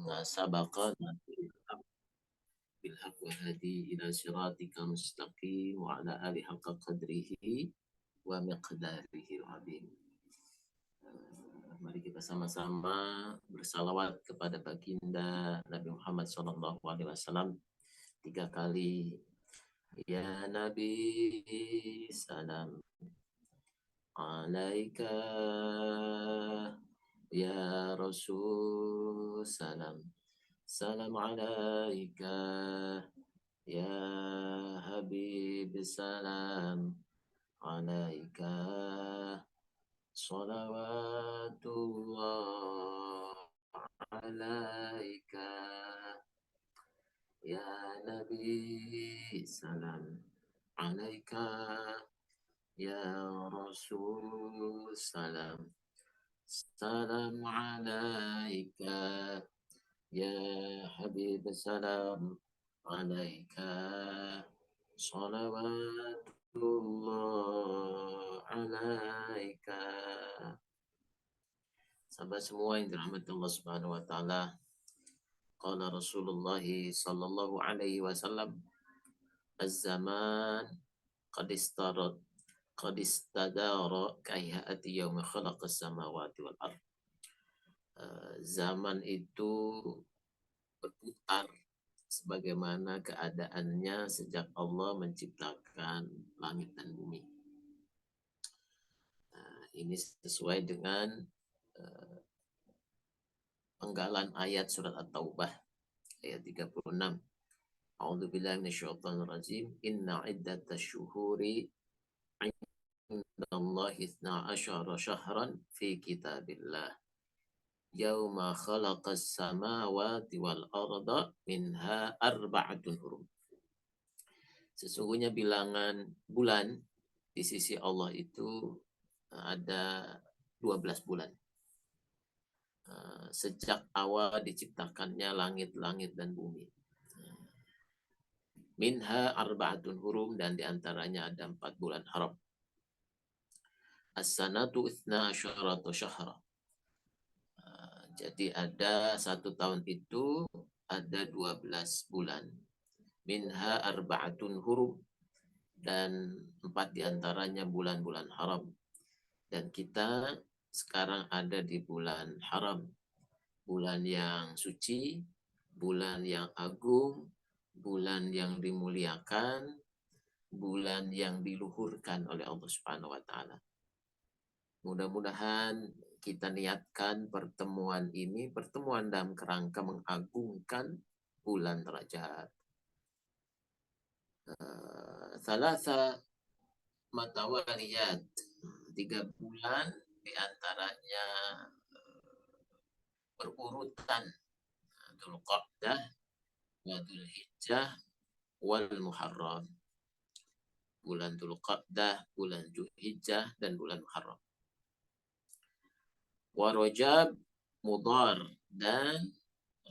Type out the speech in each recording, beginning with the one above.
ما سبق بالحق وهدي إلى صراطك المستقيم وعلى آله حق قدره ومقداره العظيم. Mari kita sama-sama bersalawat kepada baginda Nabi Muhammad SAW 3 kali. Ya Nabi, salam alaika. Ya Rasul, salam alaika. Ya Habib, salam alaika. Salawatullah alaika. Ya Nabi, salam alaika. Ya Rasul, salam alaika. Ya Habib, salam alaika. Salawatullah alaika. Sahabat semua yang dirahmati Allah Subhanahu wa taala. Qala Rasulullah sallallahu alaihi wasallam, "Az-zaman qad istadara kayhati yauma khalaqas samawati wal ard." Zaman itu berputar sebagaimana keadaannya sejak Allah menciptakan langit dan bumi. Ini sesuai dengan penggalan ayat surat At-Taubah ayat 36. A'udzubillahi minasyaitonir rajim. Inna iddatash syuhuri 'indallahi 12 syahran fi kitabillah. Yauma khalaqas samawati wal arda minha arba'atun hurum. Sesungguhnya bilangan bulan di sisi Allah itu ada 12 bulan. Sejak awal diciptakannya langit-langit dan bumi. Minha arba'atun hurum, dan diantaranya ada 4 bulan haram. As-sanatu 12 syahra. Jadi ada 1 tahun itu ada 12 bulan. Minha arba'atun hurum, dan 4 diantaranya bulan-bulan haram. Dan kita sekarang ada di bulan haram, bulan yang suci, bulan yang agung, bulan yang dimuliakan, bulan yang diluhurkan oleh Allah Subhanahu wa taala. Mudah-mudahan kita niatkan pertemuan ini pertemuan dalam kerangka mengagungkan bulan Rajab. Thalatha matawaliyat, 3 bulan diantaranya berurutan, Dzulqa'dah wa Dzulhijjah wal Muharram. Bulan Dzulqa'dah, bulan Dzulhijjah, dan bulan Muharram. Wa Rajab Mudhar, dan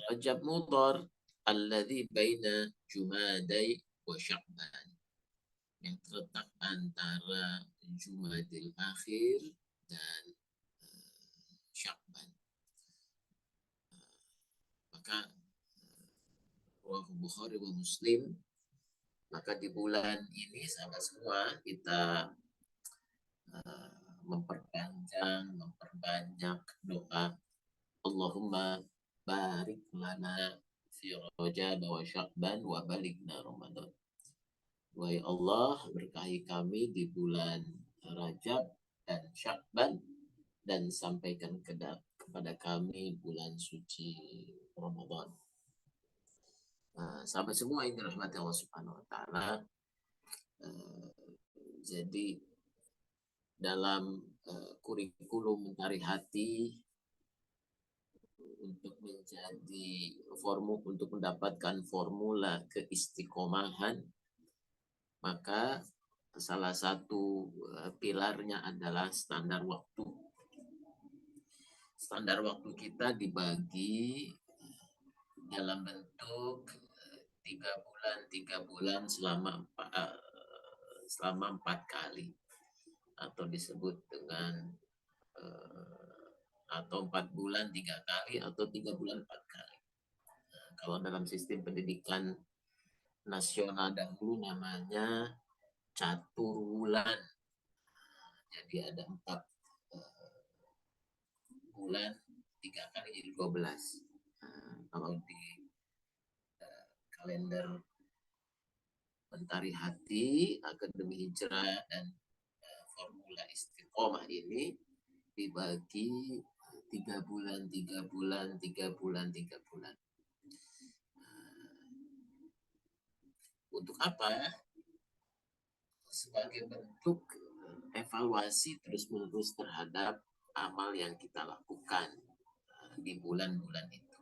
Rajab Mudhar alladzi baina Jumadai wa Sya'ban, yang terletak antara Jumadil Akhir dan Sya'ban. Maka Bukhari wa Muslim, maka di bulan ini sahabat semua kita memperbanyak doa. Allahumma barik lana fi Rajab wa Sya'ban wa balighna Ramadan. Wahai Allah, berkahi kami di bulan Rajab dan Sya'ban, dan sampaikan kepada kami bulan suci Ramadan. Sahabat semua yang dirahmati Allah Subhanahu wa taala, jadi dalam kurikulum Mencari Hati untuk untuk mendapatkan formula keistiqomahan, maka salah satu pilarnya adalah standar waktu. Standar waktu kita dibagi dalam bentuk 3 bulan selama 4 kali, atau disebut dengan atau 4 bulan 3 kali, atau 3 bulan 4 kali. Kalau dalam sistem pendidikan nasional dahulu namanya catur wulan. Jadi ada 4 bulan, 3 kali jadi 12. Kalau di kalender Mentari Hati, Akademi Hijrah, dan formula istiqomah ini dibagi 3 bulan, 3 bulan, 3 bulan, 3 bulan. Untuk apa? Sebagai bentuk evaluasi terus-menerus terhadap amal yang kita lakukan di bulan-bulan itu.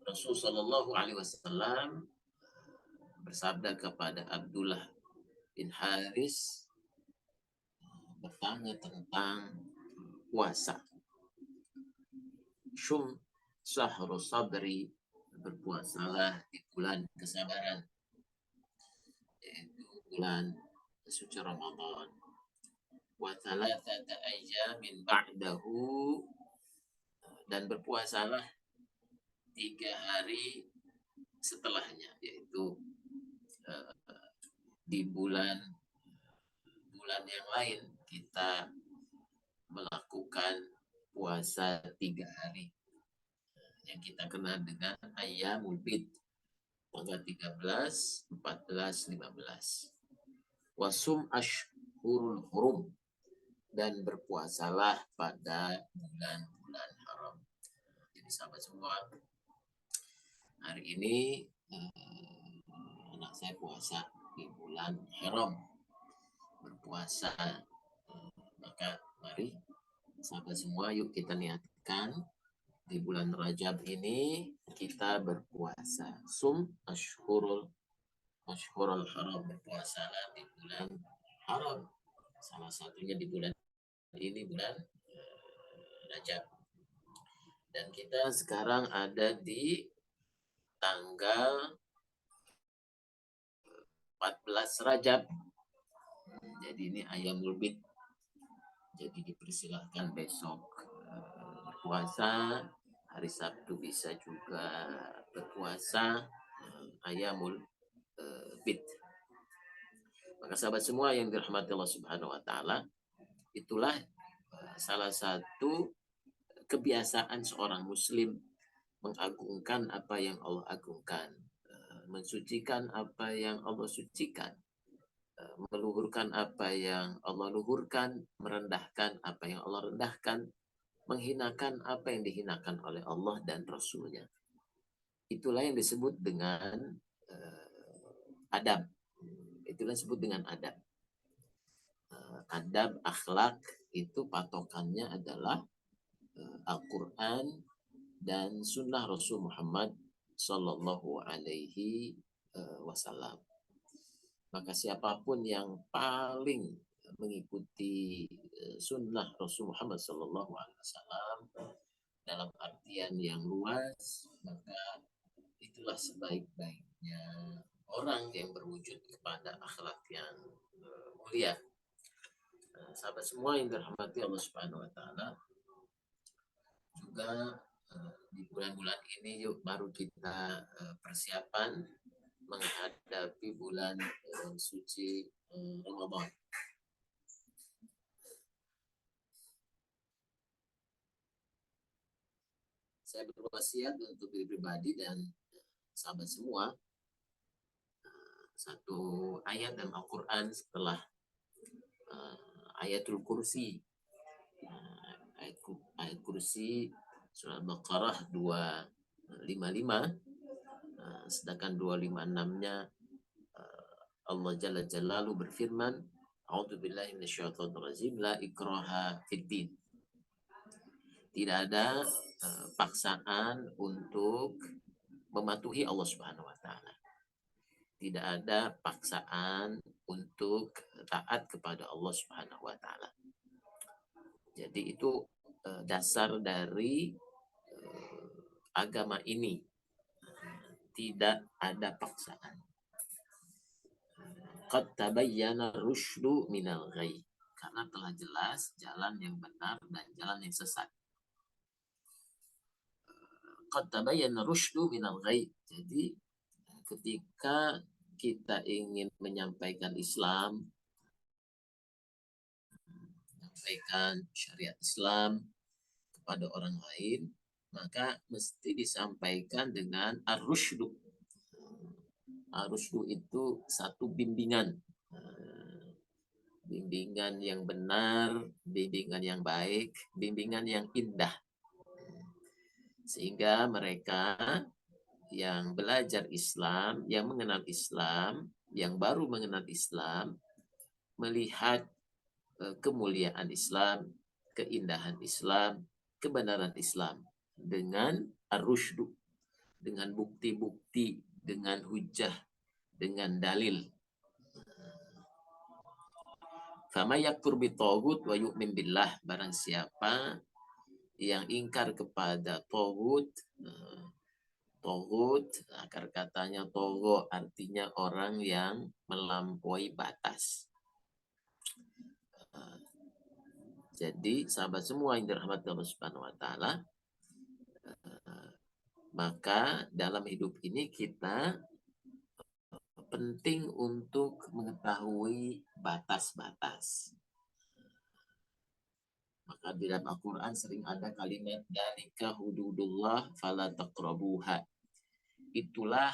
Rasulullah Shallallahu Alaihi Wasallam bersabda kepada Abdullah bin Haris, bertanya tentang puasa. Syum sahru sabri, berpuasalah di bulan kesabaran, yaitu bulan suci Ramadan. Wa thalathata ayyamin ba'dahu, dan berpuasalah 3 hari setelahnya, yaitu di bulan yang lain kita melakukan puasa 3 hari yang kita kenal dengan Ayyamul Bid, tanggal 13, 14, 15. Wasum ashhurul hurum, dan berpuasalah pada bulan-bulan haram. Jadi sahabat semua, hari ini anak saya puasa di bulan haram, berpuasa. Maka mari sahabat semua, yuk kita niatkan di bulan Rajab ini kita berpuasa. Sum ashhurul haram, berpuasalah di bulan haram. Salah satunya di bulan ini, bulan Rajab. Dan kita sekarang ada di tanggal 14 Rajab. Jadi ini Ayyamul Bid. Jadi dipersilahkan besok berpuasa, hari Sabtu bisa juga berpuasa, Ayyamul Bid. Maka sahabat semua yang dirahmati Allah Subhanahu wa taala, itulah salah satu kebiasaan seorang muslim, mengagungkan apa yang Allah agungkan, mensucikan apa yang Allah sucikan, meluhurkan apa yang Allah luhurkan, merendahkan apa yang Allah rendahkan, menghinakan apa yang dihinakan oleh Allah dan Rasul-Nya. Itulah yang disebut dengan adab. Itulah yang disebut dengan adab. Adab, akhlak, itu patokannya adalah Al-Quran dan Sunnah Rasul Muhammad Sallallahu Alaihi Wasallam. Maka siapapun yang paling mengikuti Sunnah Rasul Muhammad Sallallahu Alaihi Wasallam dalam artian yang luas, maka itulah sebaik-baiknya orang yang berwujud kepada akhlak yang mulia. Sahabat semua yang dirahmati Allah Subhanahu wa taala, juga di bulan-bulan ini yuk baru kita persiapan menghadapi bulan suci Ramadan. Saya berwasiat untuk diri pribadi dan sahabat semua, satu ayat dalam Al-Quran setelah ayatul kursi. Ayat kursi surah Al-Baqarah 255, sedangkan 256-nya Allah Jalla Jalalu berfirman, A'udzubillahi minasyaitonirrajim, la ikraha fiddin. Tidak ada paksaan untuk mematuhi Allah Subhanahu wa taala. Tidak ada paksaan untuk taat kepada Allah Subhanahu wa taala. Jadi itu dasar dari agama ini. Tidak ada paksaan. Qad tabayyana rusydu minal ghayy. Karena telah jelas jalan yang benar dan jalan yang sesat. qad tabayyana rusydu minal ghayy. Jadi ketika kita ingin menyampaikan Islam, menyampaikan syariat Islam kepada orang lain, maka mesti disampaikan dengan ar-rusydu. Ar-rusydu itu satu bimbingan. Bimbingan yang benar, bimbingan yang baik, bimbingan yang indah. Sehingga mereka yang belajar Islam, yang mengenal Islam, yang baru mengenal Islam, melihat kemuliaan Islam, keindahan Islam, kebenaran Islam dengan ar-rusydu, dengan bukti-bukti, dengan hujah, dengan dalil. Fama yakfur bitaghut wa yu'min billah, barang siapa yang ingkar kepada taghut, taghut akar katanya togho, artinya orang yang melampaui batas. Jadi sahabat semua yang dirahmati Allah Subhanahu wa taala, maka dalam hidup ini kita penting untuk mengetahui batas-batas. Maka di dalam Al-Quran sering ada kalimat dzalika hududullah fala taqrabuha. Itulah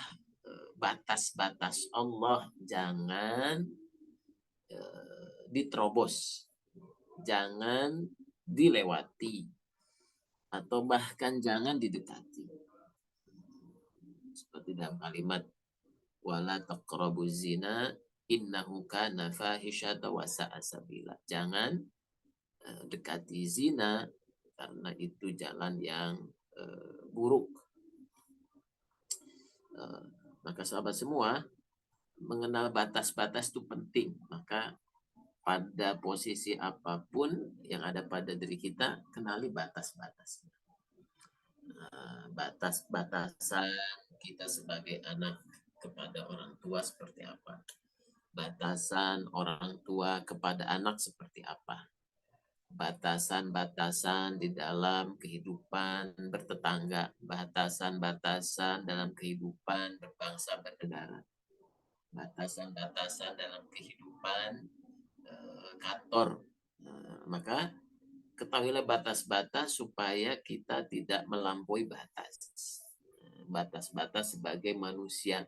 batas-batas Allah, jangan diterobos, jangan dilewati, atau bahkan jangan didekati. Seperti dalam kalimat wala taqrabuz zina innahu kana fahisyata wa sa'a sabila. Jangan dekati zina karena itu jalan yang buruk. Maka sahabat semua, mengenal batas-batas itu penting. Maka pada posisi apapun yang ada pada diri kita, kenali batas-batasnya. Batas-batasan kita sebagai anak kepada orang tua seperti apa? Batasan orang tua kepada anak seperti apa? Batasan-batasan di dalam kehidupan bertetangga, batasan-batasan dalam kehidupan berbangsa bernegara, batasan-batasan dalam kehidupan kantor. Maka ketahuilah batas-batas supaya kita tidak melampaui batas. Batas-batas sebagai manusia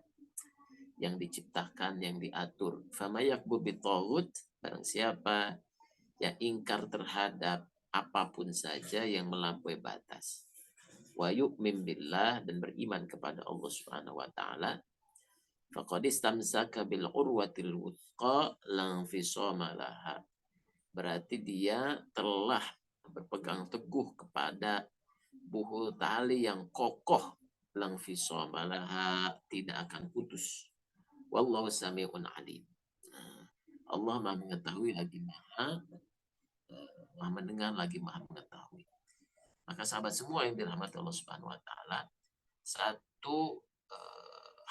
yang diciptakan, yang diatur. Fama yakbur bitaghut, barang siapa yang ingkar terhadap apapun saja yang melampaui batas. Wa yu'min billah, dan beriman kepada Allah Subhanahu wa taala. Faqad istamsaka bil urwatil wuthqa la infisama laha. Berarti dia telah berpegang teguh kepada buhul tali yang kokoh, la infisama laha, tidak akan putus. Wallahu sami'un alim. Allah Maha mengetahui lagi Maha mendengar lagi Maha mengetahui. Maka sahabat semua yang dirahmati Allah Subhanahu wa taala, satu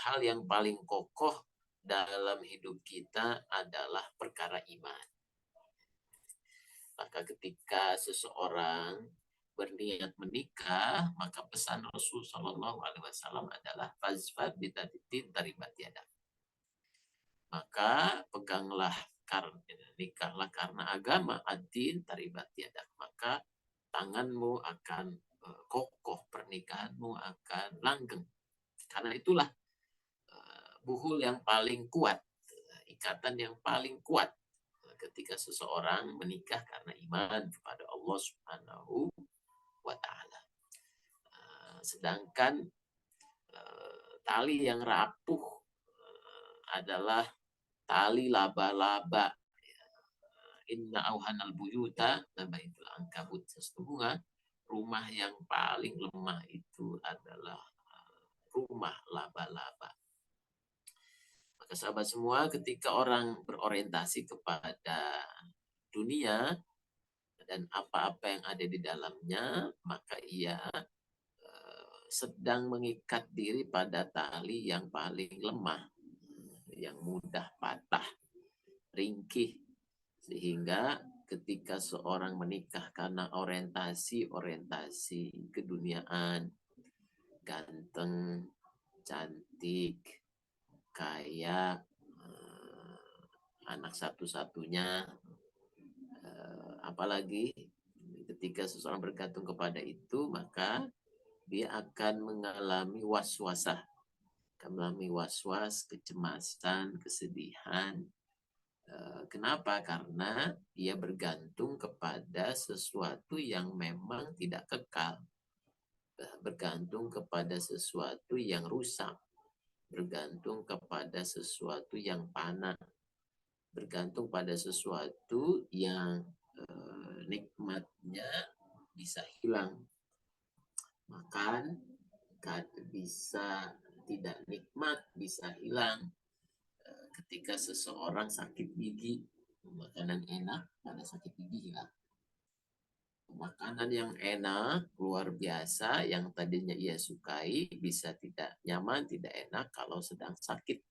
hal yang paling kokoh dalam hidup kita adalah perkara iman. Maka ketika seseorang berniat menikah, maka pesan Rasul Shallallahu Alaihi Wasallam adalah fazfar bitadidin taribat yadak. Maka peganglah karena nikahlah karena agama, ad-din taribat yadak. Maka tanganmu akan kokoh, pernikahanmu akan langgeng. Karena itulah buhul yang paling kuat, ikatan yang paling kuat ketika seseorang menikah karena iman kepada Allah Subhanahu wa taala. Sedangkan tali yang rapuh adalah tali laba-laba. Inna auhanal buyuta baitul ankabut. Sesungguhnya rumah yang paling lemah itu adalah rumah laba-laba. Maka sahabat semua, ketika orang berorientasi kepada dunia dan apa-apa yang ada di dalamnya, maka ia sedang mengikat diri pada tali yang paling lemah, yang mudah patah, ringkih. Sehingga ketika seorang menikah karena orientasi keduniaan, ganteng, cantik, kaya, anak satu-satunya, apalagi ketika seseorang bergantung kepada itu, maka dia akan mengalami was-wasah, akan mengalami was-was, kecemasan, kesedihan. Kenapa? Karena dia bergantung kepada sesuatu yang memang tidak kekal, bergantung kepada sesuatu yang rusak, bergantung kepada sesuatu yang fana, bergantung pada sesuatu yang nikmatnya bisa hilang. Makan bisa tidak nikmat, bisa hilang. Ketika seseorang sakit gigi, makanan enak pada sakit gigi hilang. Makanan yang enak, luar biasa, yang tadinya ia sukai, bisa tidak nyaman, tidak enak kalau sedang sakit.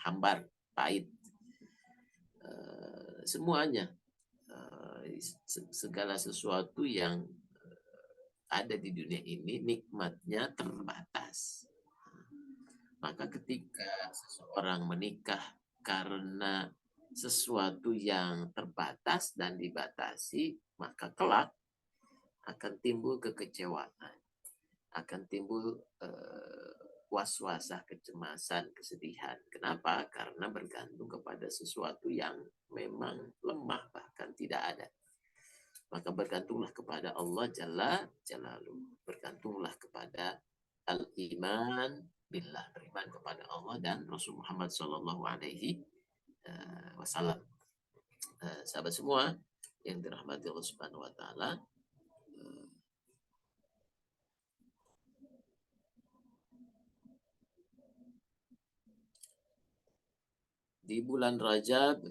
Hambar, pahit. Semuanya. Segala sesuatu yang ada di dunia ini, nikmatnya terbatas. Maka ketika seseorang menikah karena sesuatu yang terbatas dan dibatasi, maka kelak akan timbul kekecewaan, akan timbul was-wasah, kecemasan, kesedihan. Kenapa? Karena bergantung kepada sesuatu yang memang lemah, bahkan tidak ada. Maka bergantunglah kepada Allah Jalla Jalaluhu. Bergantunglah kepada al-iman billah, beriman kepada Allah dan Rasul Muhammad Sallallahu Alaihi Wasallam. Sahabat semua yang dirahmati Allah Subhanahu Wa Taala, di bulan Rajab,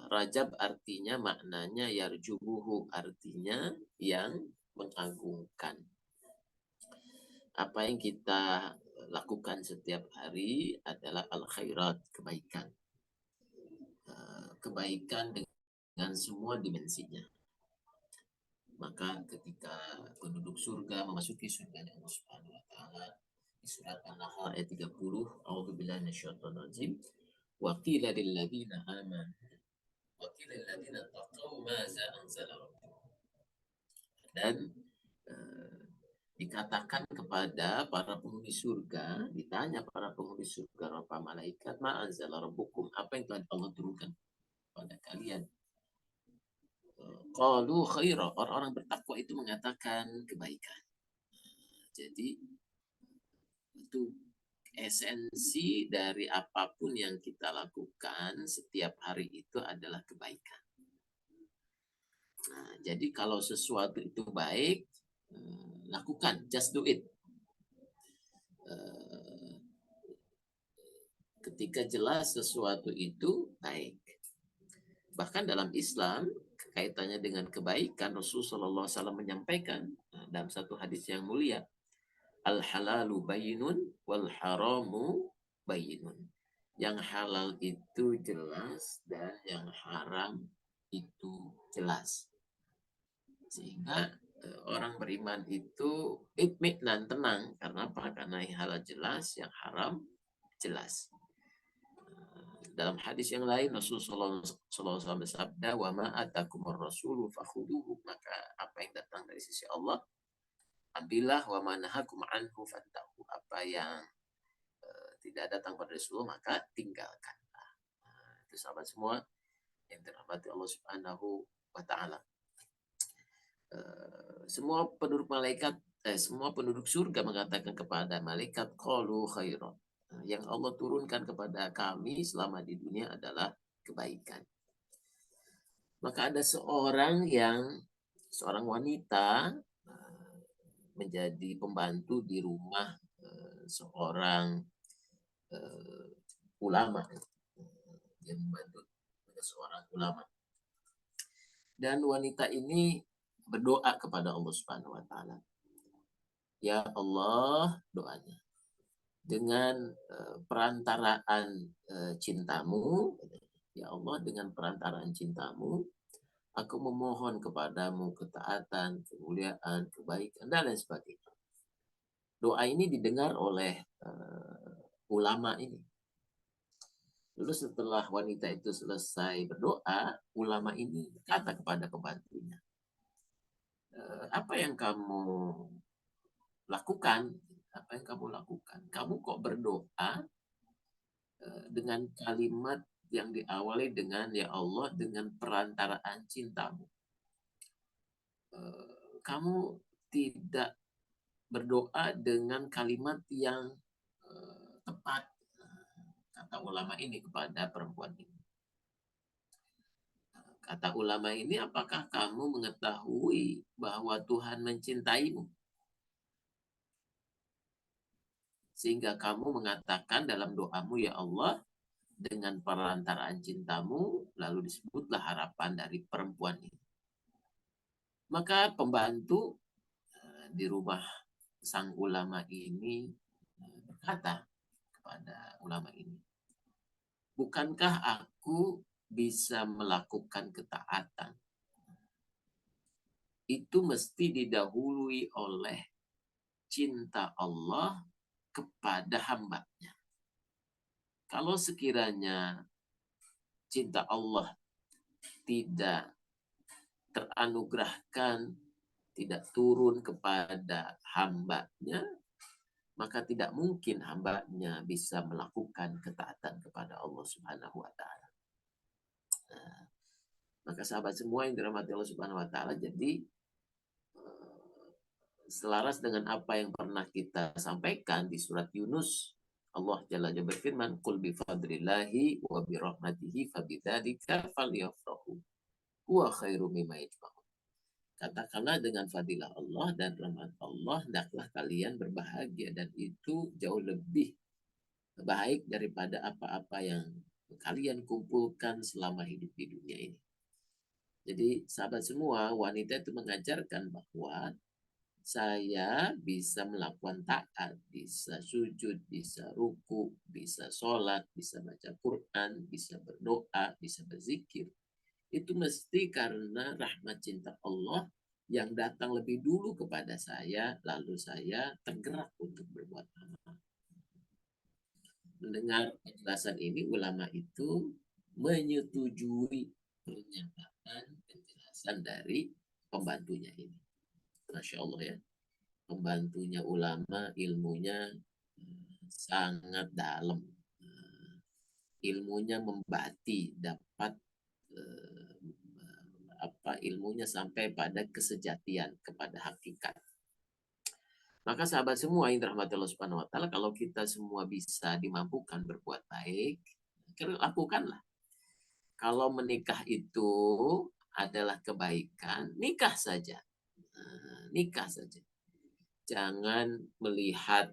Rajab artinya maknanya yarjubuhu, artinya yang mengagungkan. Apa yang kita lakukan setiap hari adalah al-khairat, kebaikan. Kebaikan dengan semua dimensinya. Maka ketika penduduk surga memasuki surga Allah Subhanahu Wa Taala, di surat An-Nahl ayat 30, A'udzubillahi minasyaitonir rajim. Wa qila lil ladzina amanu wa qila lil ladzina taqaw maza anzala rabbukum. Dan dikatakan kepada para penghuni surga, ditanya para penghuni surga, para malaikat, ma anzala rabbukum, apa yang telah Allah turunkan pada kalian? Qalu khaira, orang-orang bertakwa itu mengatakan kebaikan. Jadi itu esensi dari apapun yang kita lakukan setiap hari itu adalah kebaikan. Nah, jadi kalau sesuatu itu baik, lakukan, just do it. Ketika jelas sesuatu itu baik. Bahkan dalam Islam, kaitannya dengan kebaikan, Rasulullah SAW menyampaikan dalam satu hadis yang mulia, al-halalu bayinun wal haramu bayinun. Yang halal itu jelas dan yang haram itu jelas. Sehingga orang beriman itu itminan, tenang. Karena apa? Karena yang halal jelas, yang haram jelas. Dalam hadis yang lain Rasulullah SAW bersabda, wa ma atakumur rasulu fakhuduhu, maka apa yang datang dari sisi Allah ambillah, wa ma nahakum anhu fantahu, apa yang tidak datang pada Rasulullah maka tinggalkanlah. Itu sahabat semua yang dirahmati Allah Subhanahu wa Ta'ala. Semua penduduk malaikat, semua penduduk surga mengatakan kepada malaikat, qalu khairan. Yang Allah turunkan kepada kami selama di dunia adalah kebaikan. Maka ada seorang wanita menjadi pembantu di rumah seorang ulama. Dia membantu seorang ulama. Dan wanita ini berdoa kepada Allah Subhanahu wa Ta'ala. Ya Allah, doanya. Dengan perantaraan cintamu, ya Allah, dengan perantaraan cintamu, aku memohon kepadamu ketaatan, kemuliaan, kebaikan, dan lain sebagainya. doa ini didengar oleh ulama ini. Lalu setelah wanita itu selesai berdoa, ulama ini kata kepada pembantunya, apa yang kamu lakukan? Apa yang kamu lakukan? Kamu kok berdoa dengan kalimat yang diawali dengan ya Allah dengan perantaraan cintamu. Kamu tidak berdoa dengan kalimat yang tepat, kata ulama ini kepada perempuan ini. Kata ulama ini, apakah kamu mengetahui bahwa Tuhan mencintaimu? Sehingga kamu mengatakan dalam doamu, ya Allah, dengan perantaraan cintamu, lalu disebutlah harapan dari perempuan ini. Maka pembantu di rumah sang ulama ini berkata kepada ulama ini, bukankah aku bisa melakukan ketaatan? Itu mesti didahului oleh cinta Allah kepada hambanya. Kalau sekiranya cinta Allah tidak teranugerahkan, tidak turun kepada hambanya, maka tidak mungkin hambanya bisa melakukan ketaatan kepada Allah Subhanahu wa Ta'ala. Nah, maka sahabat semua yang dirahmati Allah Subhanahu wa Ta'ala, jadi selaras dengan apa yang pernah kita sampaikan di surat Yunus, Allah Jalla Jalla berfirman, "Qul bi fadlillahi wa bi rahmatihi fabidzalika falyafrahu huwa khairum mimma yajma'un." Katakanlah dengan fadilah Allah dan rahmat Allah, hendaklah kalian berbahagia, dan itu jauh lebih baik daripada apa-apa yang kalian kumpulkan selama hidup di dunia ini. Jadi sahabat semua, wanita itu mengajarkan bahwa saya bisa melakukan taat, bisa sujud, bisa ruku, bisa sholat, bisa baca Quran, bisa berdoa, bisa berzikir. Itu mesti karena rahmat cinta Allah yang datang lebih dulu kepada saya, lalu saya tergerak untuk berbuat amal. Mendengar penjelasan ini, ulama itu menyetujui pernyataan penjelasan dari pembantunya ini. Masya Allah ya. Pembantunya ulama, ilmunya sangat dalam. Ilmunya membati, dapat ilmunya sampai pada kesejatian, kepada hakikat. Maka sahabat semua yang dirahmati Allah Subhanahu wa Ta'ala, kalau kita semua bisa dimampukan berbuat baik, lakukanlah. Kalau menikah itu adalah kebaikan, nikah saja. Nikah saja. Jangan melihat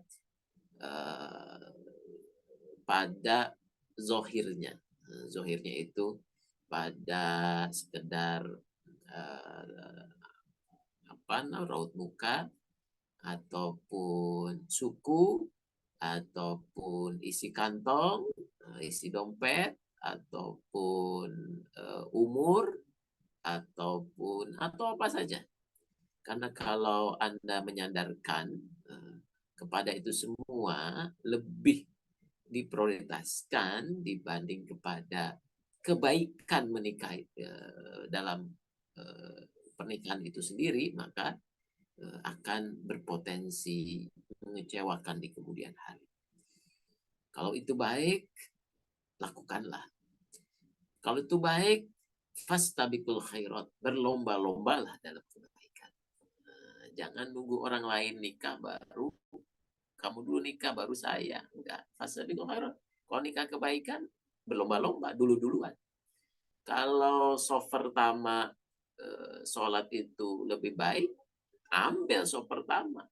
pada zohirnya. Zohirnya itu pada sekedar raut muka, ataupun suku, ataupun isi kantong, isi dompet, ataupun umur, atau apa saja. Karena kalau Anda menyandarkan kepada itu semua, lebih diprioritaskan dibanding kepada kebaikan menikah dalam pernikahan itu sendiri, maka akan berpotensi mengecewakan di kemudian hari. Kalau itu baik, lakukanlah. Kalau itu baik, fastabiqul khairat, berlomba-lombalah dalam kebaikan. Jangan nunggu orang lain nikah baru kamu dulu nikah baru saya. Enggak, fastabiqul khairat. Kalau nikah kebaikan, berlomba-lomba dulu-duluan. Kalau soft pertama sholat itu lebih baik, ambil soft pertama.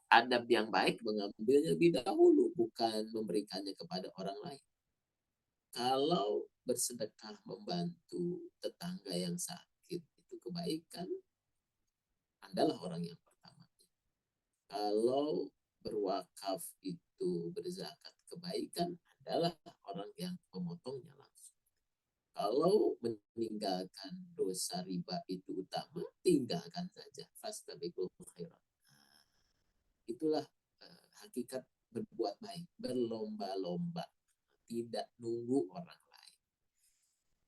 Adab yang baik mengambilnya lebih dahulu, bukan memberikannya kepada orang lain. Kalau bersedekah membantu tetangga yang sakit itu kebaikan, Andalah orang yang pertama. Kalau berwakaf itu berzakat kebaikan, adalah orang yang memotongnya langsung. Kalau meninggalkan dosa riba itu utama, tinggalkan saja. Fastabiqul khairat. itulah hakikat berbuat baik, berlomba-lomba, tidak nunggu orang lain,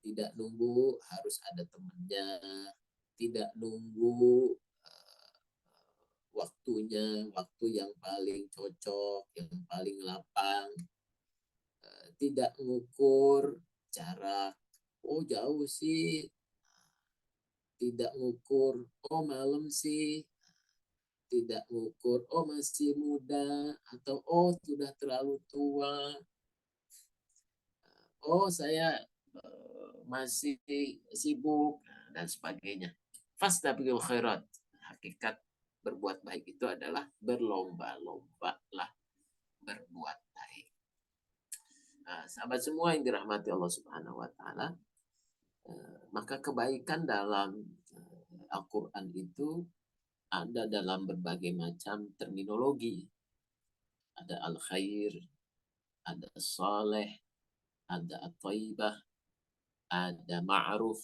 tidak nunggu harus ada temannya, tidak nunggu waktunya, waktu yang paling cocok, yang paling lapang, tidak mengukur jarak, oh jauh sih, tidak mengukur, oh malam sih, tidak mengukur, oh masih muda, atau oh sudah terlalu tua, oh saya masih sibuk, dan sebagainya. Fastabiqul khairat. Hakikat berbuat baik itu adalah berlomba-lomba lah berbuat baik. Nah, sahabat semua yang dirahmati Allah Subhanahu wa taala, maka kebaikan dalam Al-Qur'an itu ada dalam berbagai macam terminologi. Ada al-khair, ada saleh, ada at-thayyibah, ada ma'ruf,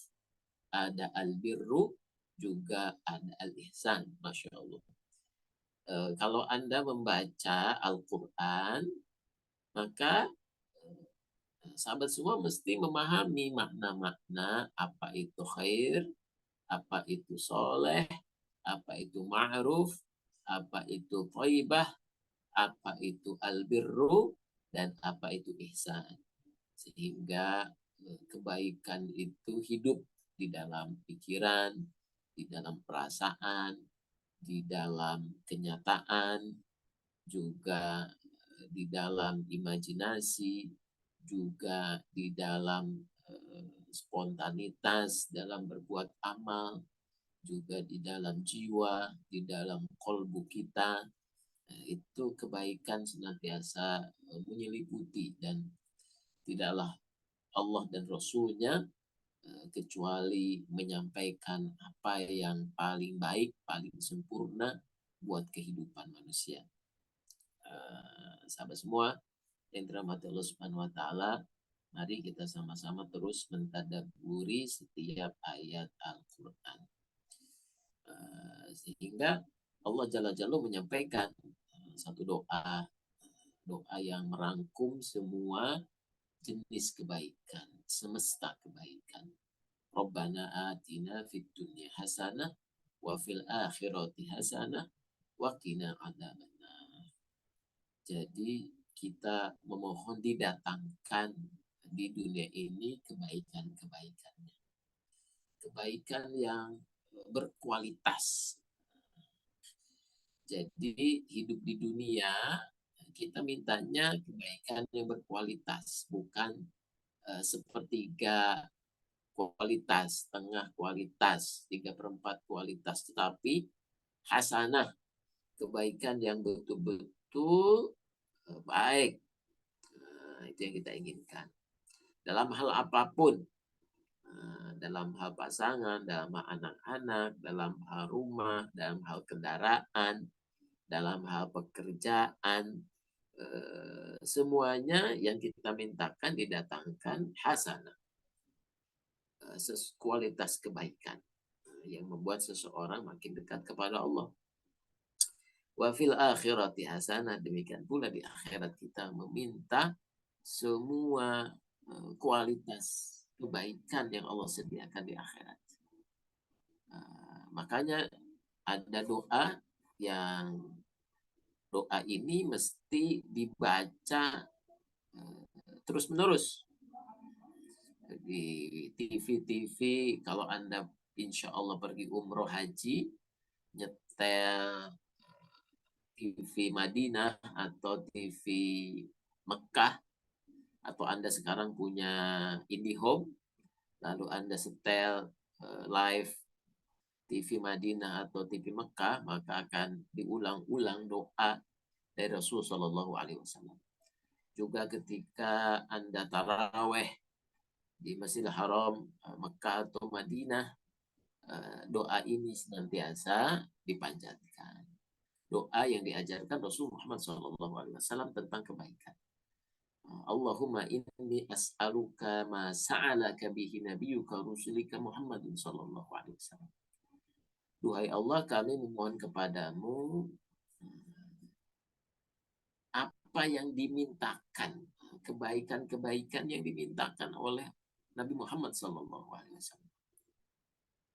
ada al-birru, juga ada al-ihsan. Masya Allah. Kalau Anda membaca Al-Quran, maka sahabat semua mesti memahami makna-makna apa itu khair, apa itu soleh, apa itu ma'ruf, apa itu thayyibah, apa itu al-birru, dan apa itu ihsan. Sehingga kebaikan itu hidup di dalam pikiran, di dalam perasaan, di dalam kenyataan, juga di dalam imajinasi, juga di dalam spontanitas dalam berbuat amal, juga di dalam jiwa, di dalam kolbu kita. Itu kebaikan senantiasa menyeliputi, dan tidaklah Allah dan Rasul-Nya kecuali menyampaikan apa yang paling baik, paling sempurna buat kehidupan manusia. Sahabat semua yang dirahmati Allah Subhanahu wa taala, mari kita sama-sama terus mentadabburi setiap ayat Al-Qur'an. Sehingga Allah Jalla Jalla menyampaikan satu doa yang merangkum semua jenis kebaikan, semesta kebaikan. Rabbana atina fid dunya hasanah wa fil akhirati hasanah wa qina adzabannar. Jadi kita memohon didatangkan di dunia ini kebaikan-kebaikannya. Kebaikan yang berkualitas. Jadi hidup di dunia kita mintanya kebaikan yang berkualitas, bukan sepertiga kualitas, setengah kualitas, 3/4 kualitas, tetapi hasanah, kebaikan yang betul-betul baik. Itu yang kita inginkan. Dalam hal apapun, dalam hal pasangan, dalam hal anak-anak, dalam hal rumah, dalam hal kendaraan, dalam hal pekerjaan, semuanya yang kita mintakan didatangkan hasanah, kualitas kebaikan yang membuat seseorang makin dekat kepada Allah. Wa fil akhirati hasanah, demikian pula di akhirat kita meminta semua kualitas kebaikan yang Allah sediakan di akhirat. Makanya ada doa ini mesti dibaca terus-menerus di TV. Kalau Anda insya Allah pergi umroh haji, nyetel TV Madinah atau TV Mekah, atau Anda sekarang punya IndiHome, lalu Anda setel live TV Madinah atau TV Mekah, maka akan diulang-ulang doa dari Rasulullah Shallallahu Alaihi Wasallam. Juga ketika Anda taraweh di Masjidil Haram Mekah atau Madinah, doa ini senantiasa dipanjatkan. Doa yang diajarkan Rasul Muhammad SAW tentang kebaikan. Allahumma inni as'aluka ma sa'alaka bihi nabiyyuka rusulika Muhammadin sallallahu alaihi wasallam. Duhai Allah, kami memohon kepadamu apa yang dimintakan, kebaikan-kebaikan yang dimintakan oleh Nabi Muhammad SAW.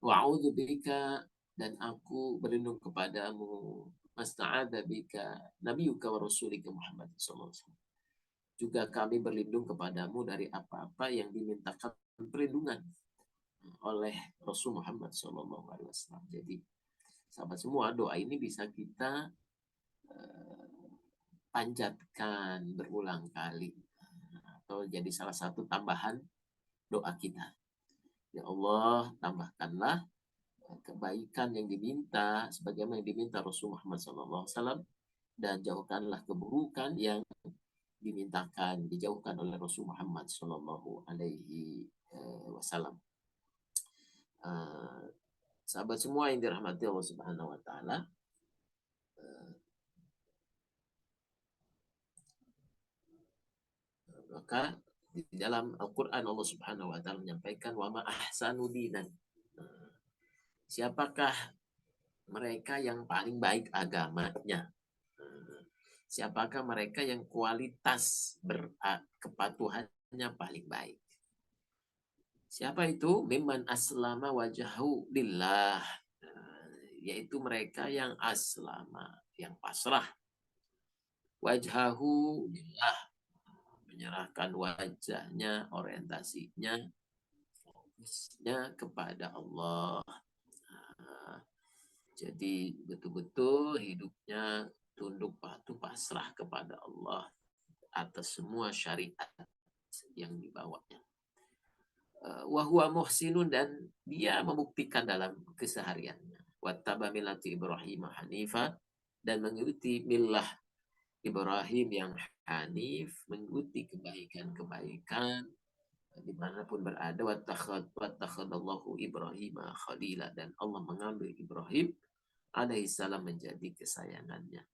Wa'udzubika, dan aku berlindung kepadamu, masta'adza bika nabiyuka wa rasulika Muhammad SAW. Juga kami berlindung kepadamu dari apa-apa yang dimintakan perlindungan oleh Rasul Muhammad SAW. Jadi sahabat semua, doa ini bisa kita panjatkan berulang kali atau jadi salah satu tambahan doa kita. Ya Allah, tambahkanlah kebaikan yang diminta sebagaimana yang diminta Rasul Muhammad SAW, dan jauhkanlah keburukan yang dijauhkan oleh Rasul Muhammad SAW. Sahabat semua yang dirahmati Allah Subhanahu Wa Taala, maka di dalam Al-Quran Allah Subhanahu Wa Taala menyampaikan wa ma ahsanu dinan. Siapakah mereka yang paling baik agamanya? Siapakah mereka yang kualitas kepatuhannya paling baik? Siapa itu? Mimman aslama wajahu lillah. Yaitu mereka yang aslama, yang pasrah. Wajahu lillah, menyerahkan wajahnya, orientasinya, fokusnya kepada Allah. Jadi betul-betul hidupnya tunduk patuh pasrah kepada Allah atas semua syariat yang dibawanya. Wahuwa muhsinun, dan dia membuktikan dalam kesehariannya. Wattaba millati Ibrahim hanifa, dan mengikuti millah Ibrahim yang hanif, mengikuti kebaikan-kebaikan dimanapun berada. Wattakhadallahu Ibrahim khalila, dan Allah mengambil Ibrahim alaihissalam menjadi kesayangannya.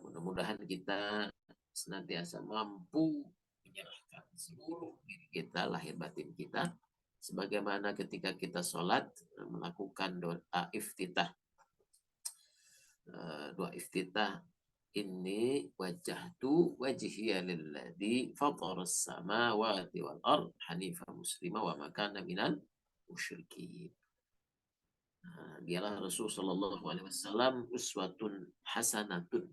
Mudah-mudahan kita senantiasa mampu menyerahkan seluruh diri kita, lahir batin kita, sebagaimana ketika kita sholat melakukan doa iftitah. Doa iftitah, inni wajjahtu wajhiya lilladzi fataras samawati wal ard hanifan muslima wa ma kana minal musyrikin. Dialah Rasul Shallallahu Alaihi Wasallam uswatun hasanatun,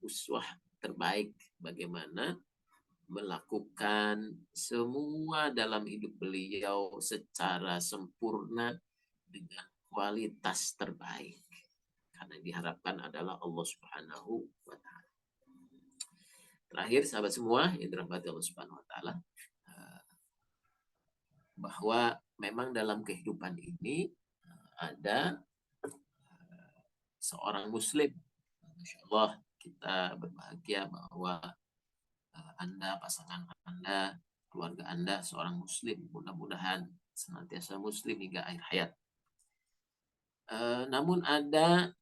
uswah terbaik bagaimana melakukan semua dalam hidup beliau secara sempurna dengan kualitas terbaik, karena diharapkan adalah Allah Subhanahu wa Ta'ala. Terakhir, sahabat semua yang dirahmati Allah Subhanahu wa Ta'ala, bahwa memang dalam kehidupan ini ada seorang muslim. Masya Allah, kita berbahagia bahwa Anda, pasangan Anda, keluarga Anda seorang muslim. Mudah-mudahan senantiasa muslim hingga akhir hayat. Namun ada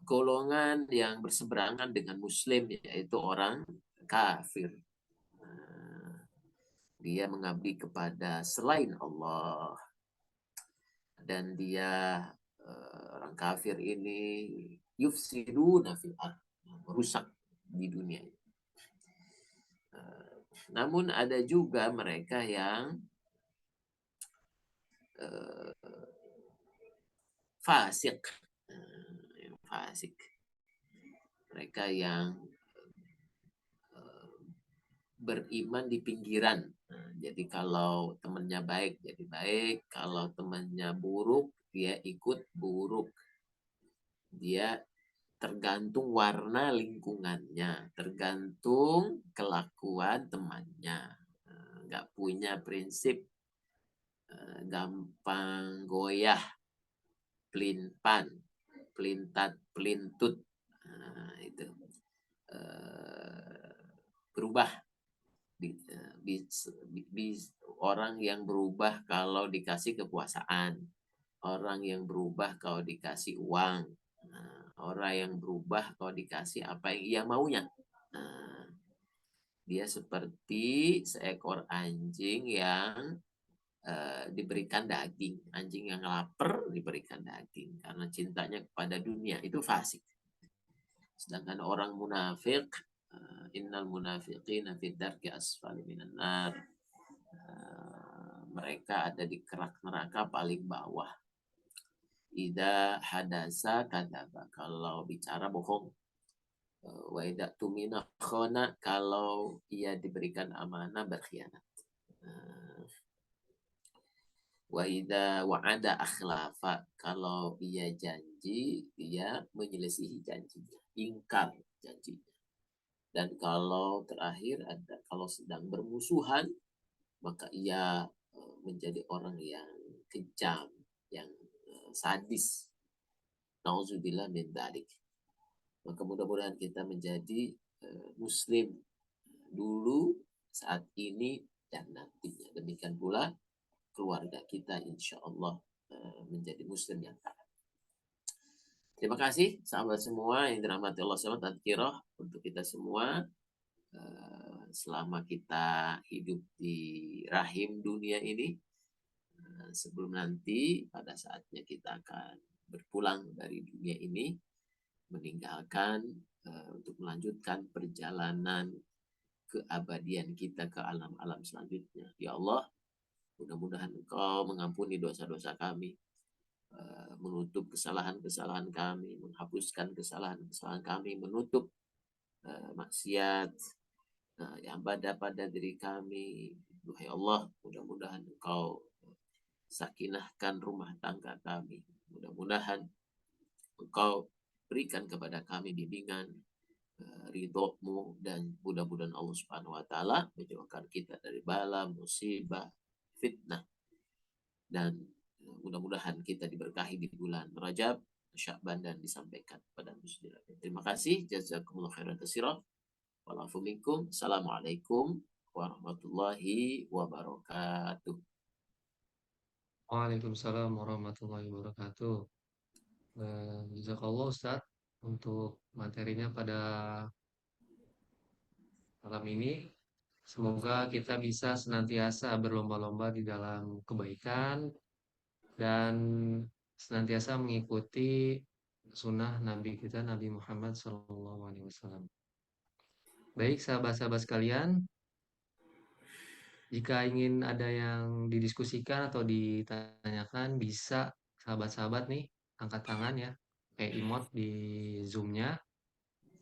golongan yang berseberangan dengan muslim, yaitu orang kafir. Dia mengabdi kepada selain Allah, dan dia orang kafir ini yufsiduna fil ardh, merusak di dunia. Namun ada juga mereka yang fasik. Mereka yang beriman di pinggiran. Jadi kalau temannya baik jadi baik, kalau temannya buruk dia ikut buruk. Dia tergantung warna lingkungannya, tergantung kelakuan temannya. Nggak punya prinsip, gampang goyah, pelintan, pelintat, pelintut, itu berubah. Orang yang berubah kalau dikasih kekuasaan, orang yang berubah kalau dikasih uang, orang yang berubah kalau dikasih apa yang ia maunya. Dia seperti seekor anjing yang diberikan daging. Anjing yang lapar diberikan daging karena cintanya kepada dunia, itu fasik. Sedangkan orang munafik, innal munafiqina fid darki asfali minan nar. Mereka ada di kerak neraka paling bawah. Ida hadasa kadaba, kalau bicara bohong. Wa idza tumina khana, kalau ia diberikan amanah berkhianat. Wa idza wa'ada akhlafa, kalau ia janji dia menyelisihi janjinya, ingkar janjinya. Dan kalau terakhir ada, kalau sedang bermusuhan maka ia menjadi orang yang kejam, yang sadis. Nauzubillah min dzalik. Maka mudah-mudahan kita menjadi muslim dulu, saat ini, dan nantinya. Demikian pula keluarga kita insya Allah menjadi muslim yang taat. Terima kasih sahabat semua yang dirahmati Allah SWT. Tadkirah untuk kita semua. Selama kita hidup di rahim dunia ini, sebelum nanti pada saatnya kita akan berpulang dari dunia ini, meninggalkan untuk melanjutkan perjalanan keabadian kita ke alam-alam selanjutnya. Ya Allah, mudah-mudahan Engkau mengampuni dosa-dosa kami, menutup kesalahan-kesalahan kami, menghapuskan kesalahan-kesalahan kami, menutup maksiat yang ada pada diri kami. Duhai Allah, mudah-mudahan Engkau sakinahkan rumah tangga kami. Mudah-mudahan Engkau berikan kepada kami bimbingan, ridho-Mu, dan mudah-mudahan Allah Subhanahu wa taala menjauhkan kita dari bala, musibah, fitnah. Dan mudah-mudahan kita diberkahi di bulan Rajab, Sya'ban, dan disampaikan pada muslim. Terima kasih. Jazakumullah khairan katsiran. Assalamualaikum warahmatullahi wabarakatuh. Waalaikumsalam warahmatullahi wabarakatuh. Jazakallah Ustaz untuk materinya pada malam ini. Semoga kita bisa senantiasa berlomba-lomba di dalam kebaikan dan senantiasa mengikuti sunnah Nabi kita, Nabi Muhammad SAW. Baik sahabat-sahabat sekalian, jika ingin ada yang didiskusikan atau ditanyakan, bisa sahabat-sahabat nih angkat tangan ya, kayak emot di Zoom-nya,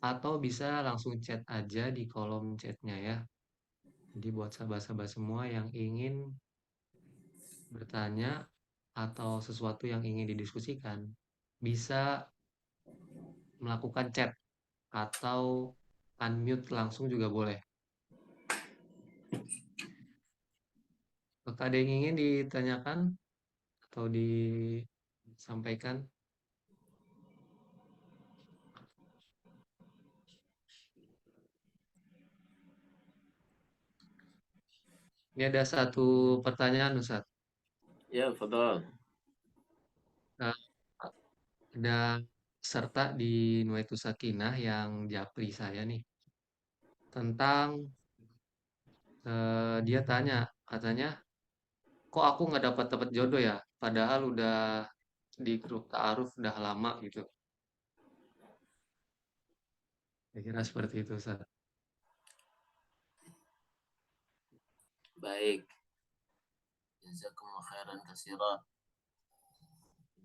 atau bisa langsung chat aja di kolom chatnya ya. Jadi buat sahabat-sahabat semua yang ingin bertanya atau sesuatu yang ingin didiskusikan, bisa melakukan chat atau unmute langsung juga boleh. Apakah ada yang ingin ditanyakan atau disampaikan? Ini ada satu pertanyaan, Ustaz. Ya, fadal. Eh, Ada serta di Nuaitus Sakinah yang japri saya nih tentang dia tanya katanya kok aku nggak dapat dapat jodoh ya padahal udah di grup ta'aruf udah lama gitu. Saya kira seperti itu Ustaz. Baik. Jazakumullah khairan katsiran.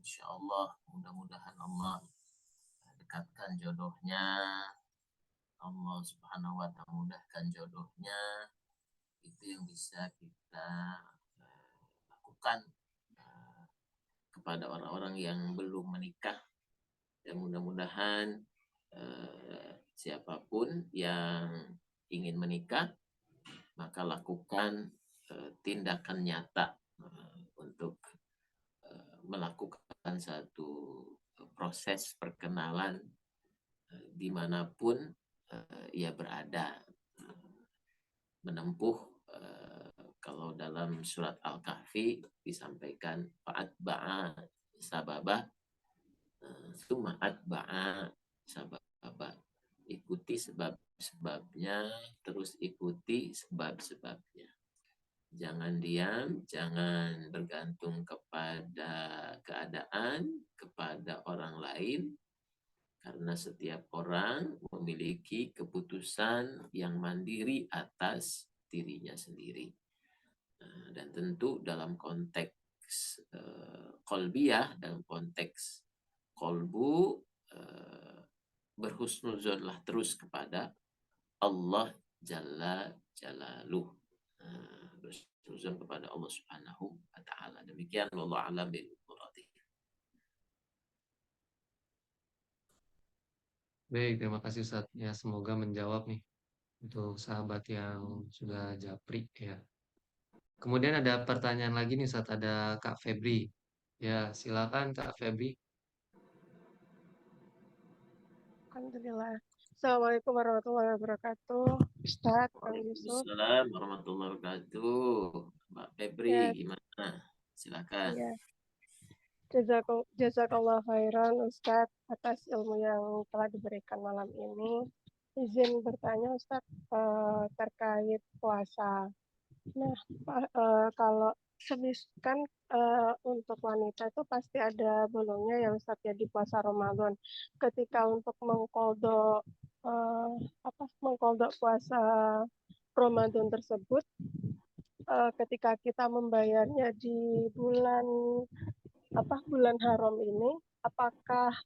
Insyaallah mudah-mudahan Allah dekatkan jodohnya. Allah Subhanahu wa taala mudahkan jodohnya. Itu yang bisa kita lakukan kepada orang-orang yang belum menikah. Dan mudah-mudahan siapapun yang ingin menikah, maka lakukan tindakan nyata untuk melakukan satu proses perkenalan dimanapun ia berada, menempuh kalau dalam surat Al-Kahfi disampaikan fa'atba'a sababah, summa atba'a sababah, ikuti sebab-sebabnya, terus ikuti sebab-sebabnya. Jangan diam, jangan bergantung kepada keadaan, kepada orang lain, Karena setiap orang memiliki keputusan yang mandiri atas dirinya sendiri. Dan tentu dalam konteks kolbiyah, dalam konteks kolbu, berhusnuzonlah terus kepada Allah Jalla Jalaluh. Berhusnuzon kepada Allah Subhanahu wa Ta'ala. Demikian, wallahu a'lam bil murad. Baik, terima kasih Ustaz. Ya, semoga menjawab nih untuk sahabat yang sudah japri ya. Kemudian ada pertanyaan lagi nih Ustaz, ada Kak Febri. Ya, silakan Kak Febri. Alhamdulillah. Assalamualaikum warahmatullahi wabarakatuh. Ustadz, Kang Yusuf. Waalaikumsalam warahmatullahi wabarakatuh. Mbak Febri, Ya, gimana? Silakan. ya. Jazakallah khairan Ustadz atas ilmu yang telah diberikan malam ini. Izin bertanya Ustadz terkait puasa. Nah, kalau kan untuk wanita itu pasti ada bolongnya ya Ustadz ya di puasa Ramadan. Ketika untuk mengkodok puasa Ramadan tersebut, ketika kita membayarnya di bulan haram ini, apakah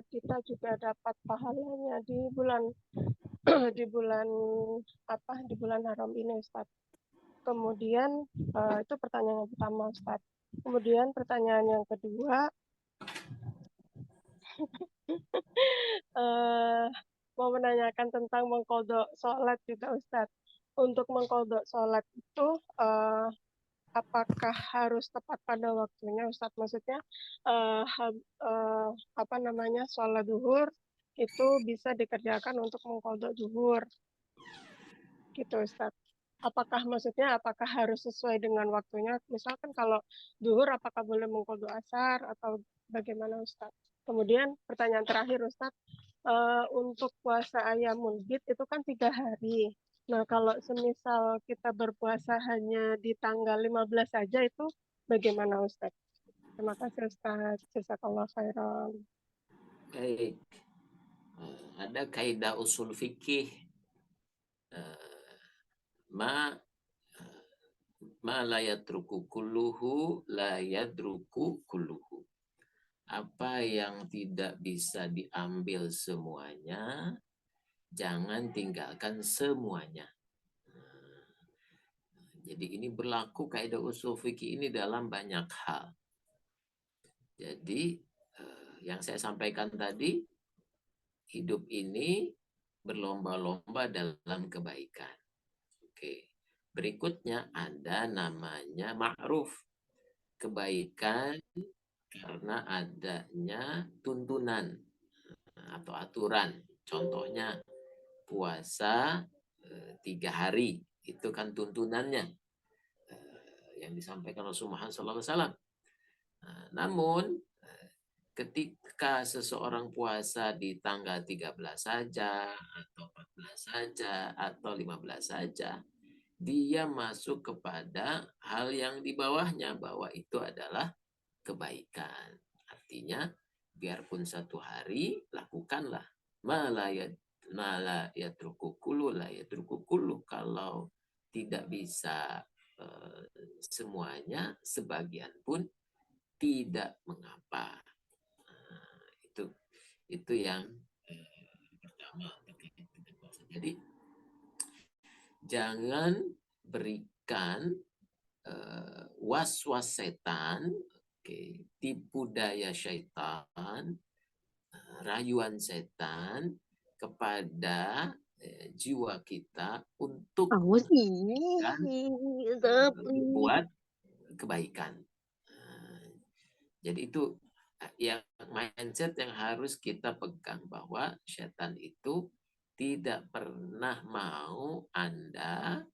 kita juga dapat pahalanya di bulan di bulan haram ini Ustaz? Kemudian itu pertanyaan yang pertama Ustaz. Kemudian pertanyaan yang kedua, mau menanyakan tentang mengkodok sholat juga Ustaz. Untuk mengkodok sholat itu apakah harus tepat pada waktunya Ustaz? Maksudnya sholat duhur itu bisa dikerjakan untuk mengkodok duhur gitu Ustaz. Apakah harus sesuai dengan waktunya? Misalkan kalau duhur apakah boleh mengkodok asar atau bagaimana Ustaz? Kemudian pertanyaan terakhir Ustaz, untuk puasa Ayyamul Bid itu kan 3 hari. Nah, kalau semisal kita berpuasa hanya di tanggal 15 saja itu bagaimana Ustaz? Terima kasih Ustaz. Jazakallah khairan. Baik. Ada kaidah usul fikih ma la yatruku kulluhu la yadruku kulluhu. Apa yang tidak bisa diambil semuanya, jangan tinggalkan semuanya. Jadi ini berlaku kaidah usul fikih ini dalam banyak hal. Jadi yang saya sampaikan tadi, hidup ini berlomba-lomba dalam kebaikan. Oke. Berikutnya ada namanya ma'ruf. Kebaikan karena adanya tuntunan atau aturan. Contohnya puasa 3 hari. Itu kan tuntunannya yang disampaikan Rasulullah SAW. Namun ketika seseorang puasa di tanggal 13 saja, atau 14 saja, atau 15 saja, dia masuk kepada hal yang di bawahnya, bahwa itu adalah kebaikan. Artinya, biarpun 1 hari, lakukanlah. Mala yatruku kullu la yatruku kullu. Kalau tidak bisa semuanya, sebagian pun tidak mengapa. Itu yang pertama. Jadi jangan berikan was-was setan, tipu daya syaitan, rayuan setan kepada jiwa kita untuk membuat kebaikan. Jadi itu yang mindset yang harus kita pegang, bahwa setan itu tidak pernah mau Anda,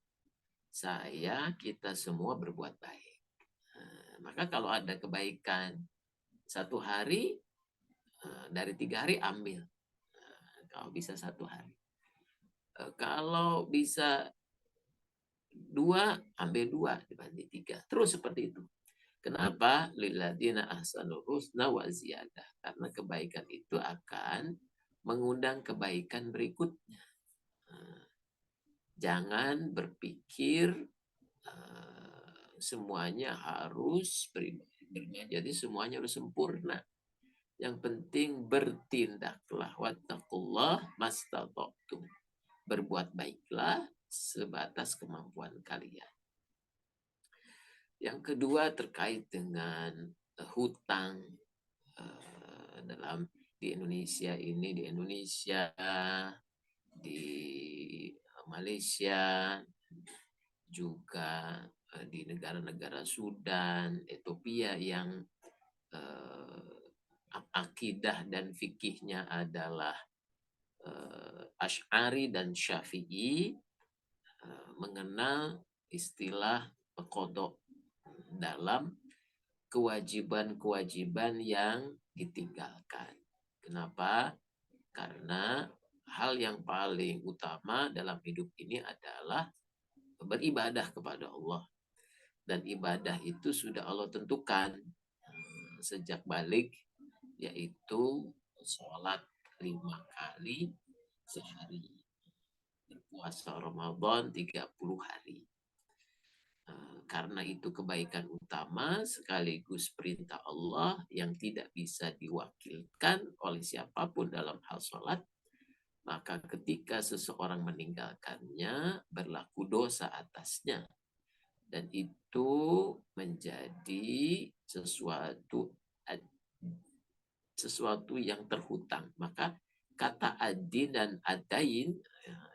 saya, kita semua berbuat baik. Maka kalau ada kebaikan 1 hari, dari 3 hari ambil. Kalau bisa 1 hari. Kalau bisa 2, ambil 2 dibanding 3. Terus seperti itu. Kenapa? Lilladzina ahsanul husna wa ziyadah. Karena kebaikan itu akan mengundang kebaikan berikutnya. Jangan berpikir semuanya harus jadi semuanya harus sempurna. Yang penting bertindaklah, wattaqullah mastata'tum. Berbuat baiklah sebatas kemampuan kalian. Yang kedua terkait dengan hutang di Indonesia ini, di Malaysia, juga di negara-negara Sudan, Ethiopia yang akidah dan fikihnya adalah Asy'ari dan Syafi'i, mengenal istilah qada dalam kewajiban-kewajiban yang ditinggalkan. Kenapa? Karena hal yang paling utama dalam hidup ini adalah beribadah kepada Allah. Dan ibadah itu sudah Allah tentukan sejak balik, yaitu sholat 5 kali sehari. Berpuasa Ramadan 30 hari. Karena itu kebaikan utama sekaligus perintah Allah yang tidak bisa diwakilkan oleh siapapun dalam hal sholat. Maka ketika seseorang meninggalkannya, berlaku dosa atasnya. Dan itu menjadi sesuatu yang terhutang. Maka kata adin dan adain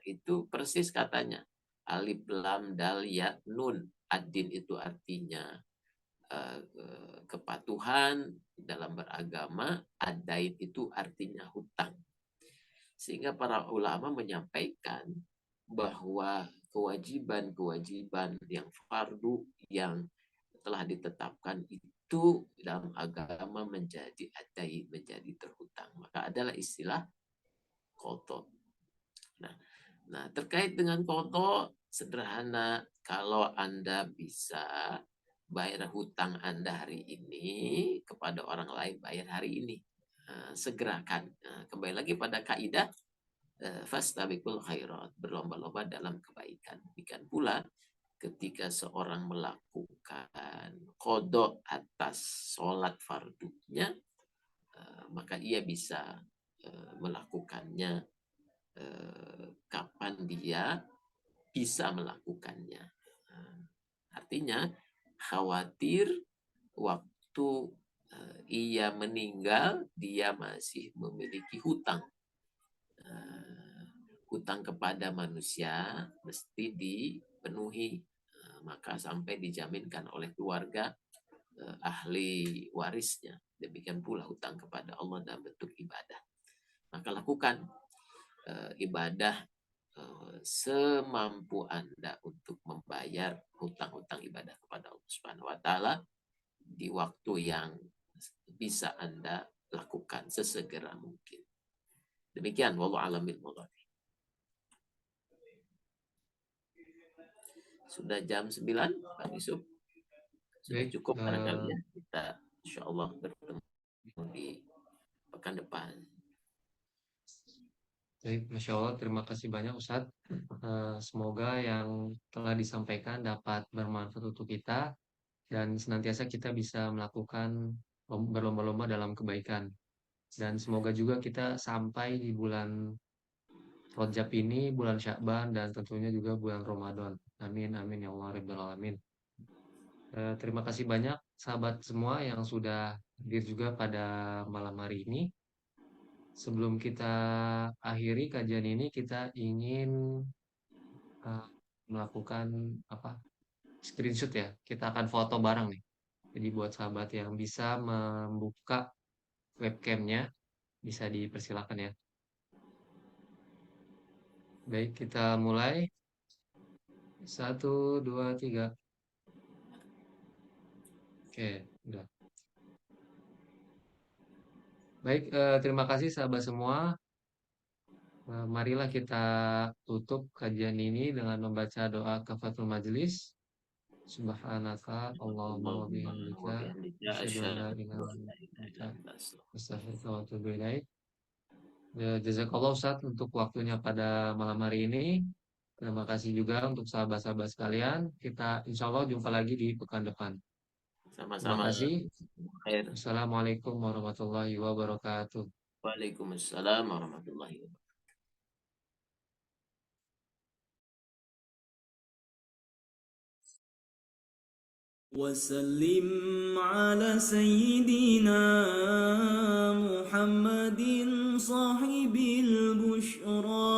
itu persis katanya. Alif lam dal ya nun. Adin itu artinya kepatuhan dalam beragama. Adain itu artinya hutang. Sehingga para ulama menyampaikan bahwa kewajiban-kewajiban yang fardu yang telah ditetapkan itu dalam agama menjadi adai, menjadi terhutang. Maka adalah istilah qada. Nah, terkait dengan qada sederhana, kalau Anda bisa bayar hutang Anda hari ini kepada orang lain, bayar hari ini. Segerakan. Kembali lagi pada kaidah fastabiqul khairat, berlomba-lomba dalam kebaikan. Demikian pula ketika seorang melakukan qada atas sholat fardunya, maka ia bisa melakukannya kapan dia bisa melakukannya. Artinya khawatir waktu ia meninggal dia masih memiliki hutang. Hutang kepada manusia mesti dipenuhi, maka sampai dijaminkan oleh keluarga ahli warisnya. Demikian pula hutang kepada Allah dalam bentuk ibadah. Maka lakukan ibadah semampu Anda untuk membayar hutang-hutang ibadah kepada Allah Subhanahu wa taala di waktu yang bisa Anda lakukan sesegera mungkin. Demikian, wallahu a'lam bishawab. Sudah jam 9, Pak Yusuf. Sudah cukup barangkali ya. Kita insya Allah bertemu di pekan depan. Baik, Masya Allah, terima kasih banyak Ustadz. Semoga yang telah disampaikan dapat bermanfaat untuk kita dan senantiasa kita bisa melakukan berlomba-lomba dalam kebaikan. Dan semoga juga kita sampai di bulan Rajab ini, bulan Sya'ban, dan tentunya juga bulan Ramadan. Amin, amin, ya Allah, Rabbal Alamin. Terima kasih banyak sahabat semua yang sudah hadir juga pada malam hari ini. Sebelum kita akhiri kajian ini, kita ingin melakukan screenshot ya. Kita akan foto bareng nih. Jadi buat sahabat yang bisa membuka webcamnya, bisa dipersilakan ya. Baik, kita mulai. 1, 2, 3. Oke, udah. Baik, terima kasih sahabat semua. Marilah kita tutup kajian ini dengan membaca doa kafaratul majelis. Subhanaka Allahumma wa bihamdika asyhadu an la ilaha illa anta astaghfiruka wa atubu ilaik. Ya, jazakallah Ustadz untuk waktunya pada malam hari ini. Terima kasih juga untuk sahabat-sahabat sekalian. Kita insya Allah jumpa lagi di pekan depan. Terima Sama-sama. kasih. Khair. Assalamualaikum warahmatullahi wabarakatuh. Waalaikumsalam warahmatullahi wabarakatuh. وسلم على سيدنا محمد صاحب البشرى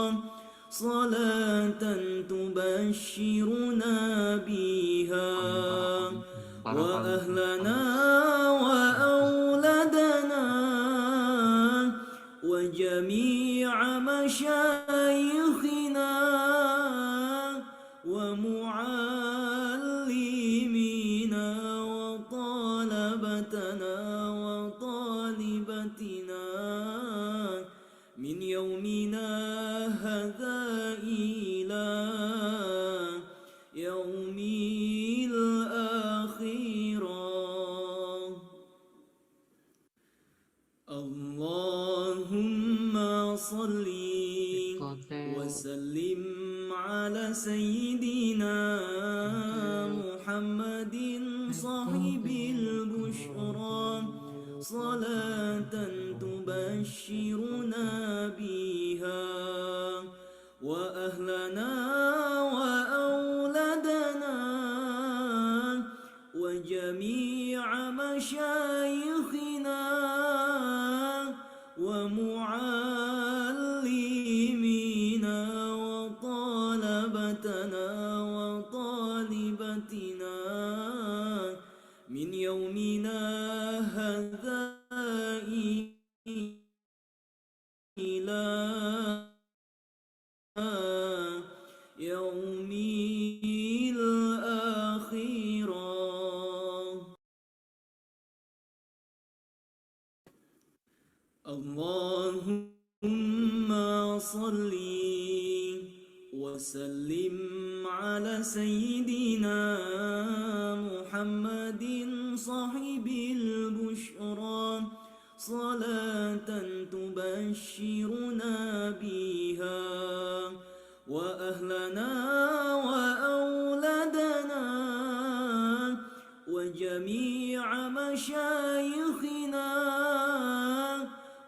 صلاة تبشرنا بها وأهلنا وأولادنا وجميع مشايخنا ومعلمينا وطلبتنا وطالبتنا من يومنا هذا إلى يوم الآخرة. اللهم صل وسلم على سيدنا محمد صاحب البشرى صلاة تبشرنا بها وأهلنا وأولادنا وجميع مشايخنا ومعلمينا وطلبتنا وطالبتنا من يومنا هذا إلى يوم الآخرة. اللهم صل وسلم على سيدنا محمد صاحب البشرى صلاة تبشرنا بها وأهلنا وأولادنا وجميع مشايخنا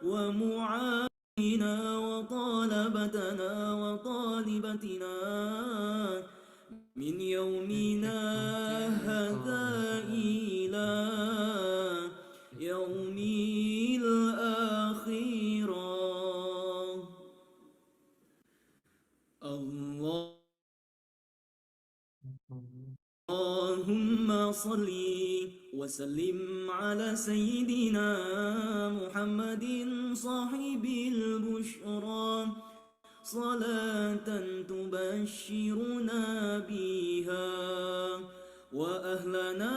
ومعلمينا وطلبتنا وطالبتنا من يومنا هذا إلى يوم الآخرة. اللهم صل وسلم على سيدنا محمد صاحب البشرى صلاة تبشرنا بها وأهلنا